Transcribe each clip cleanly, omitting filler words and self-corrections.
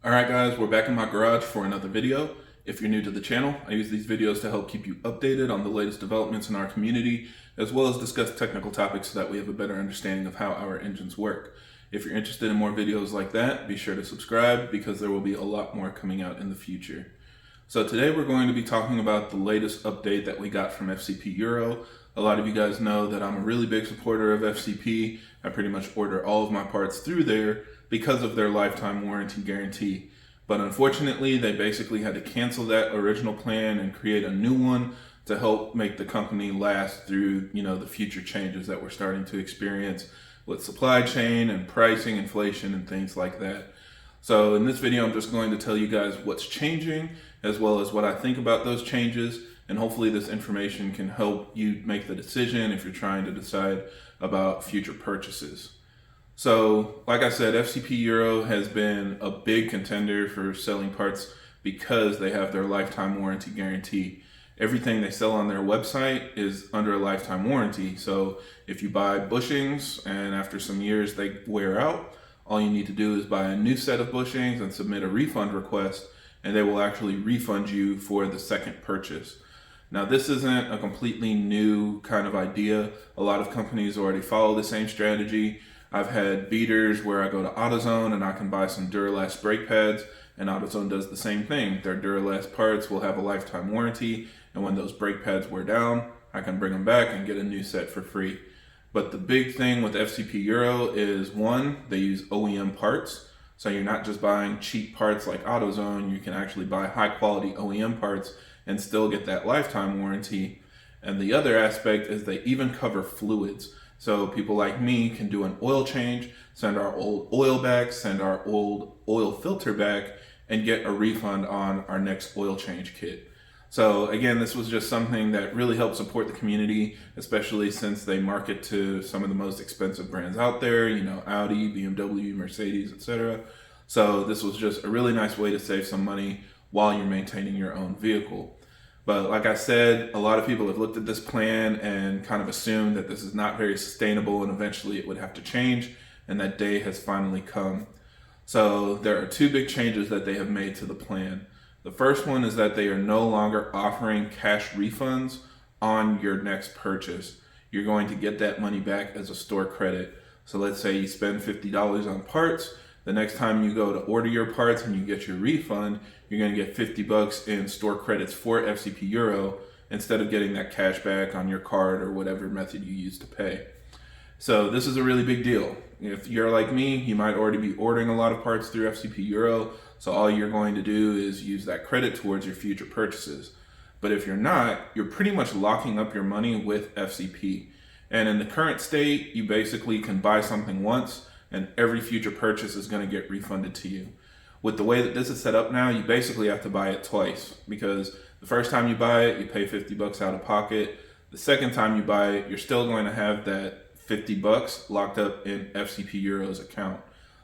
Alright guys, we're back in my garage for another video. If you're new to the channel, I use these videos to help keep you updated on the latest developments in our community, as well as discuss technical topics so that we have a better understanding of how our engines work. If you're interested in more videos like that, be sure to subscribe because there will be a lot more coming out in the future. So today we're going to be talking about the latest update that we got from FCP Euro. A lot of you guys know that I'm a really big supporter of FCP. I pretty much order all of my parts through there because of their lifetime warranty guarantee. But unfortunately, they basically had to cancel that original plan and create a new one to help make the company last through, the future changes that we're starting to experience with supply chain and pricing, inflation, and things like that. So in this video, I'm just going to tell you guys what's changing, as well as what I think about those changes, and hopefully this information can help you make the decision if you're trying to decide about future purchases. So, like I said, FCP Euro has been a big contender for selling parts because they have their lifetime warranty guarantee. Everything they sell on their website is under a lifetime warranty. So if you buy bushings and after some years they wear out, all you need to do is buy a new set of bushings and submit a refund request, and they will actually refund you for the second purchase. Now, this isn't a completely new kind of idea. A lot of companies already follow the same strategy. I've had beaters where I go to AutoZone and I can buy some Duralast brake pads, and AutoZone does the same thing. Their Duralast parts will have a lifetime warranty, and when those brake pads wear down, I can bring them back and get a new set for free. But the big thing with FCP Euro is, one, they use OEM parts. So you're not just buying cheap parts like AutoZone, you can actually buy high quality OEM parts and still get that lifetime warranty. And the other aspect is they even cover fluids. So people like me can do an oil change, send our old oil back, send our old oil filter back, and get a refund on our next oil change kit. So again, this was just something that really helped support the community, especially since they market to some of the most expensive brands out there, Audi, BMW, Mercedes, etc. So this was just a really nice way to save some money while you're maintaining your own vehicle. But like I said, a lot of people have looked at this plan and kind of assumed that this is not very sustainable and eventually it would have to change, and that day has finally come. So there are two big changes that they have made to the plan. The first one is that they are no longer offering cash refunds on your next purchase. You're going to get that money back as a store credit. So let's say you spend $50 on parts. The next time you go to order your parts and you get your refund, you're going to get $50 in store credits for FCP Euro instead of getting that cash back on your card or whatever method you use to pay. So this is a really big deal. If you're like me, you might already be ordering a lot of parts through FCP Euro, so all you're going to do is use that credit towards your future purchases. But if you're not, you're pretty much locking up your money with FCP. And in the current state, you basically can buy something once and every future purchase is going to get refunded to you. With the way that this is set up now, you basically have to buy it twice, because the first time you buy it, you pay $50 out of pocket. The second time you buy it, you're still going to have that $50 locked up in FCP Euro's account.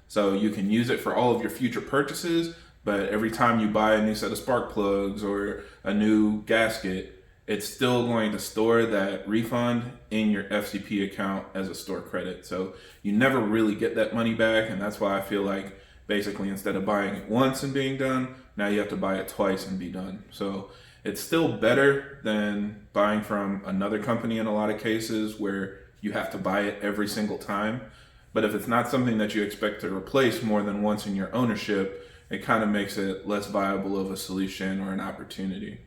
So you can use it for all of your future purchases, but every time you buy a new set of spark plugs or a new gasket, it's still going to store that refund in your FCP account as a store credit. So you never really get that money back, and that's why I feel like basically instead of buying it once and being done, now you have to buy it twice and be done. So it's still better than buying from another company in a lot of cases where you have to buy it every single time. But if it's not something that you expect to replace more than once in your ownership, it kind of makes it less viable of a solution or an opportunity.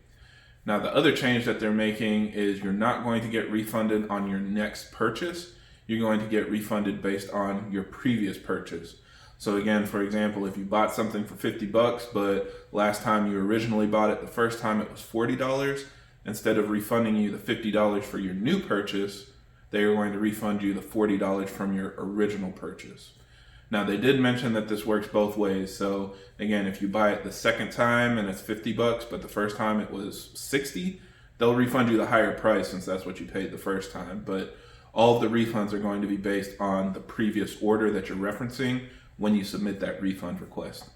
Now, the other change that they're making is you're not going to get refunded on your next purchase. You're going to get refunded based on your previous purchase. So again, for example, if you bought something for $50, but last time you originally bought it, the first time it was $40, instead of refunding you the $50 for your new purchase, they are going to refund you the $40 from your original purchase. Now, they did mention that this works both ways. So again, if you buy it the second time and it's $50, but the first time it was $60, they'll refund you the higher price since that's what you paid the first time. But all of the refunds are going to be based on the previous order that you're referencing when you submit that refund request.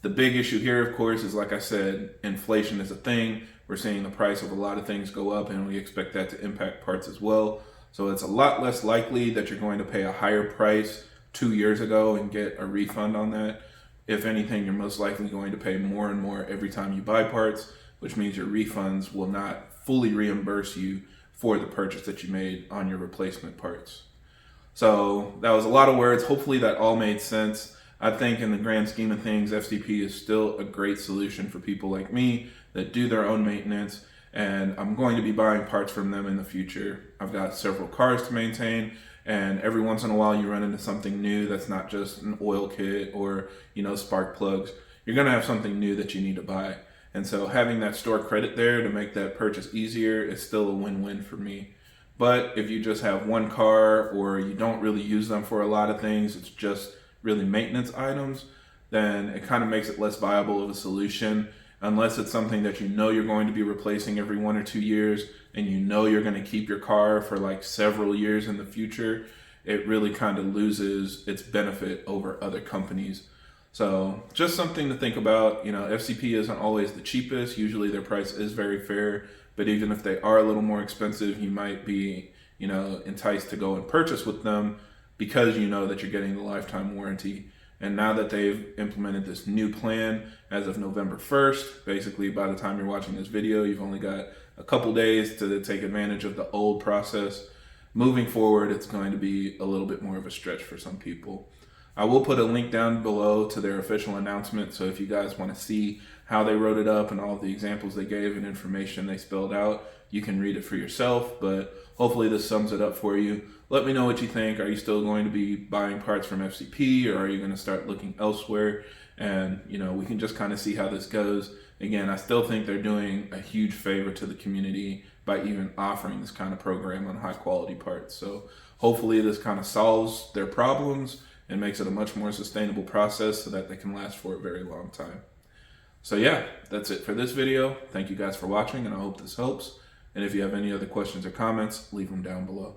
The big issue here, of course, is like I said, inflation is a thing. We're seeing the price of a lot of things go up, and we expect that to impact parts as well. So it's a lot less likely that you're going to pay a higher price 2 years ago and get a refund on that. If anything, you're most likely going to pay more and more every time you buy parts, which means your refunds will not fully reimburse you for the purchase that you made on your replacement parts. So that was a lot of words. Hopefully that all made sense. I think in the grand scheme of things, FCP is still a great solution for people like me that do their own maintenance, and I'm going to be buying parts from them in the future. I've got several cars to maintain, and every once in a while you run into something new that's not just an oil kit or, spark plugs. You're going to have something new that you need to buy. And so having that store credit there to make that purchase easier is still a win-win for me. But if you just have one car or you don't really use them for a lot of things, it's just really maintenance items, then it kind of makes it less viable of a solution. Unless it's something that you're going to be replacing every 1 or 2 years, and you're going to keep your car for like several years in the future, it really kind of loses its benefit over other companies. So just something to think about. FCP isn't always the cheapest. Usually their price is very fair, but even if they are a little more expensive, you might be, enticed to go and purchase with them because you know that you're getting the lifetime warranty. And now that they've implemented this new plan as of November 1st, basically by the time you're watching this video, you've only got a couple days to take advantage of the old process. Moving forward, it's going to be a little bit more of a stretch for some people. I will put a link down below to their official announcement, so if you guys want to see how they wrote it up and all of the examples they gave and information they spelled out, you can read it for yourself, but hopefully this sums it up for you. Let me know what you think. Are you still going to be buying parts from FCP, or are you going to start looking elsewhere? And, we can just kind of see how this goes. Again, I still think they're doing a huge favor to the community by even offering this kind of program on high quality parts. So hopefully this kind of solves their problems and makes it a much more sustainable process so that they can last for a very long time. So yeah, that's it for this video. Thank you guys for watching, and I hope this helps. And if you have any other questions or comments, leave them down below.